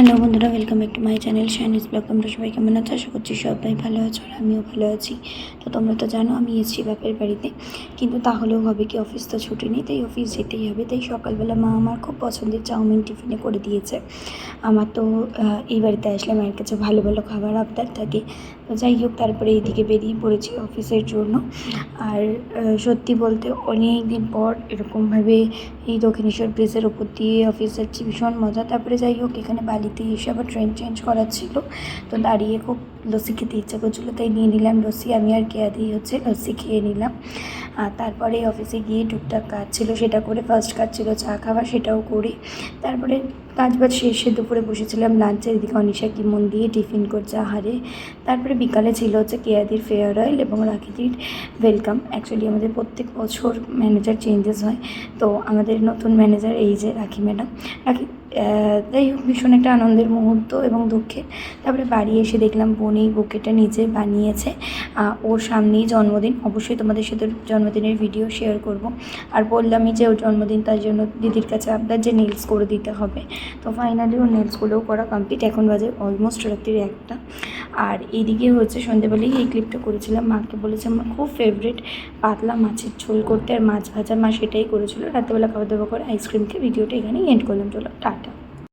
Hello বন্ধুরা, welcome back to my channel Shiny's blog. তোমরা সবাই কেমন আছো? আশা করছি সবাই ভালো আছো, আর আমিও ভালো আছি। তো তোমরা তো জানো আমি এসেছি বাপের বাড়িতে, কিন্তু তাহলেও হবে কি, অফিস তো ছুটি নেই, তাই অফিস যেতেই হবে। তাই সকালবেলা মা আমার খুব পছন্দের চাউমিন টিফিনে করে দিয়েছে। আমার তো এই বাড়িতে আসলে মায়ের কাছে ভালো ভালো খাবার আবদার থাকে। তো যাই হোক, তারপরে এইদিকে বেরিয়ে পড়েছি অফিসের জন্য। আর সত্যি বলতে অনেক দিন পর এরকমভাবে এই দক্ষিণেশ্বর ব্রিজের ওপর দিয়ে অফিস যাচ্ছি, ভীষণ মজা। তারপরে যাই হোক, এখানে বালিতে এসে আবার ট্রেন চেঞ্জ করার ছিল, তো দাঁড়িয়ে খুব লস্যি খেতে ইচ্ছা করছিলো, তাই নিয়ে নিলাম লস্যি। আমি আর কেয়াদি লস্যি খেয়ে নিলাম। আর তারপরে অফিসে গিয়ে টুকটাক কাজ ছিল, সেটা করে ফার্স্ট কাজ ছিল চা খাওয়া, সেটাও করি। তারপরে কাজ বাজ শেষে দুপুরে বসেছিলাম লাঞ্চের দিকে, অনিশা কি মন দিয়ে টিফিন করছে আহারে। তারপরে বিকালে ছিল হচ্ছে কেয়াদির ফেয়ারওয়েল এবং রাখিদির ওয়েলকাম। অ্যাকচুয়ালি আমাদের প্রত্যেক বছর ম্যানেজার চেঞ্জেস হয়, তো আমাদের নতুন ম্যানেজার এই যে রাখি ম্যাডাম। রাখি যাই হোক, ভীষণ একটা আনন্দের মুহূর্ত এবং দুঃখের। তারপরে বাড়ি এসে দেখলাম বোন এই বুকেটা নিজে বানিয়েছে। ওর সামনেই জন্মদিন, অবশ্যই তোমাদের সাথে জন্মদিনের ভিডিও শেয়ার করব। আর বললামই যে ওর জন্মদিন, তার জন্য দিদির কাছে আবদার যে নেলস করে দিতে হবে। তো ফাইনালি ওর নেলসগুলোও করা কমপ্লিট। এখন বাজে অলমোস্ট রাত্রির 1টা। আর এইদিকে হচ্ছে সন্ধ্যেবেলায় এই ক্লিপটা করেছিলাম, মাকে বলেছে আমার খুব ফেভারিট পাতলা মাছের ঝোল করতে আর মাছ ভাজা, মা সেটাই করেছিল। রাত্রেবেলা খাওয়া দাওয়া করে আইসক্রিম খেয়ে ভিডিওটা এখানেই এন্ড করলাম। চলো টাটা।